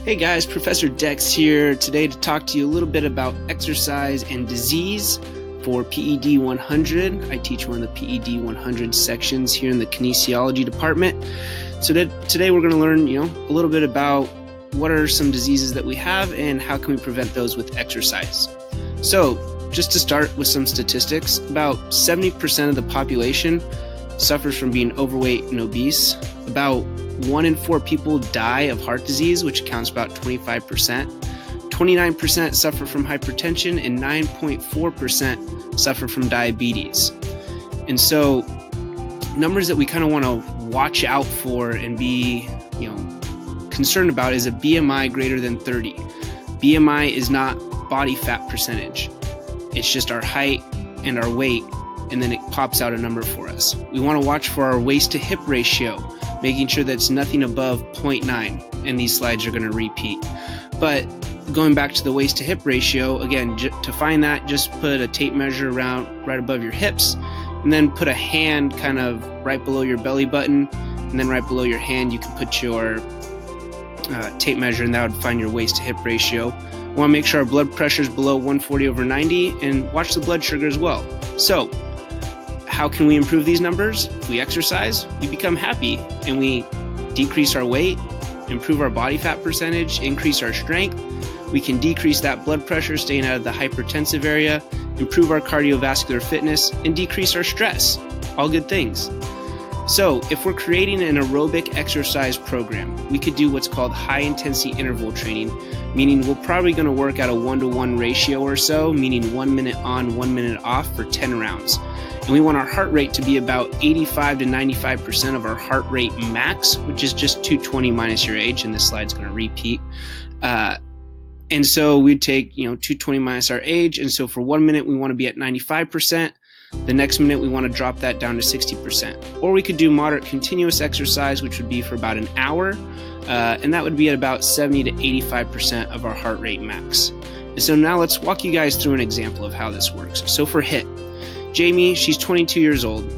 Hey guys, Professor Dex here today to talk to you a little bit about exercise and disease for PED 100. I teach one of the PED 100 sections here in the kinesiology department. So today we're going to learn, a little bit about what are some diseases that we have and how can we prevent those with exercise. So just to start with some statistics, about 70% of the population suffers from being overweight and obese. About 1 in 4 people die of heart disease, which accounts for about 25%. 29% suffer from hypertension and 9.4% suffer from diabetes. And so numbers that we kind of want to watch out for and be, concerned about is a BMI greater than 30. BMI is not body fat percentage. It's just our height and our weight, and then it pops out a number for us. We want to watch for our waist to hip ratio, making sure that's nothing above 0.9, and these slides are going to repeat. But going back to the waist to hip ratio, again, to find that, just put a tape measure around right above your hips, and then put a hand kind of right below your belly button, and then right below your hand you can put your tape measure, and that would find your waist to hip ratio. We want to make sure our blood pressure is below 140/90, and watch the blood sugar as well. So how can we improve these numbers? If we exercise, we become happy and we decrease our weight, improve our body fat percentage, increase our strength. We can decrease that blood pressure, staying out of the hypertensive area, improve our cardiovascular fitness, and decrease our stress. All good things. So if we're creating an aerobic exercise program, we could do what's called high intensity interval training, meaning we're probably going to work at a 1-to-1 ratio or so, meaning 1 minute on, 1 minute off for 10 rounds. And we want our heart rate to be about 85 to 95% of our heart rate max, which is just 220 minus your age, and this slide's going to repeat. And so we'd take, 220 minus our age, and so for 1 minute we want to be at 95%. The next minute we want to drop that down to 60%. Or we could do moderate continuous exercise, which would be for about an hour, and that would be at about 70 to 85% of our heart rate max. And so now let's walk you guys through an example of how this works. So for HIIT, Jamie, she's 22 years old.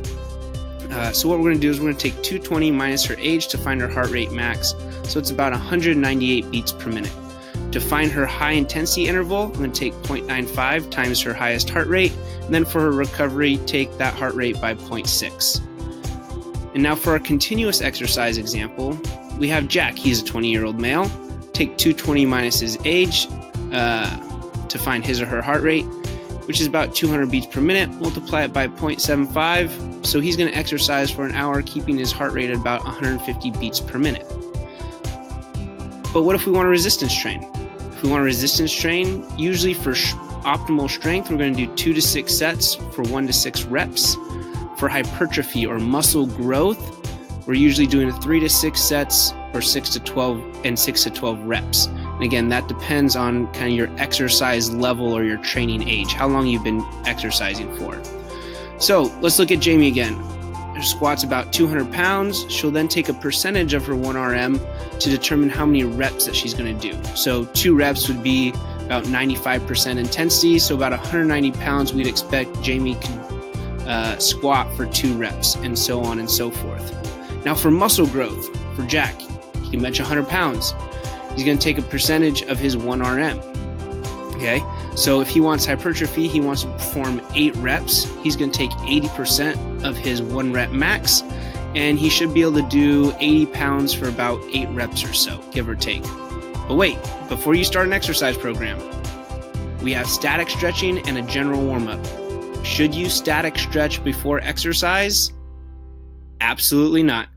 So what we're going to do is we're going to take 220 minus her age to find her heart rate max. So it's about 198 beats per minute. To find her high intensity interval, I'm going to take 0.95 times her highest heart rate. And then for her recovery, take that heart rate by 0.6. And now for our continuous exercise example, we have Jack. He's a 20-year-old male. Take 220 minus his age to find his or her heart rate, which is about 200 beats per minute. Multiply it by 0.75. So he's going to exercise for an hour, keeping his heart rate at about 150 beats per minute. But what if we want to resistance train? If we want to resistance train, usually for optimal strength, we're going to do 2 to 6 sets for 1 to 6 reps. For hypertrophy or muscle growth, we're usually doing 3 to 6 sets or 6 to 12 reps. And again, that depends on kind of your exercise level or your training age, how long you've been exercising for. So let's look at Jamie again. Her squat's about 200 pounds. She'll then take a percentage of her 1RM to determine how many reps that she's going to do. So 2 reps would be about 95% intensity. So about 190 pounds, we'd expect Jamie could squat for 2 reps, and so on and so forth. Now for muscle growth, for Jack, he can bench 100 pounds. He's going to take a percentage of his 1RM. Okay, so if he wants hypertrophy, he wants to perform 8 reps. He's going to take 80% of his 1 rep max, and he should be able to do 80 pounds for about 8 reps or so, give or take. But wait, before you start an exercise program, we have static stretching and a general warm-up. Should you static stretch before exercise? Absolutely not.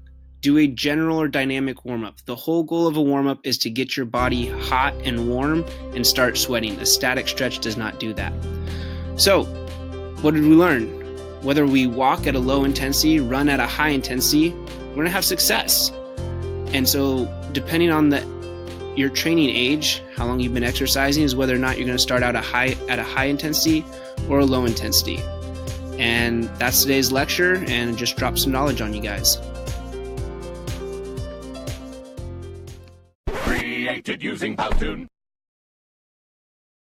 Do a general or dynamic warm-up. The whole goal of a warm-up is to get your body hot and warm and start sweating. A static stretch does not do that. So, what did we learn? Whether we walk at a low intensity, run at a high intensity, we're going to have success. And so, depending on your training age, how long you've been exercising, is whether or not you're going to start out at a high intensity or a low intensity. And that's today's lecture, and just drop some knowledge on you guys. Created using Powtoon.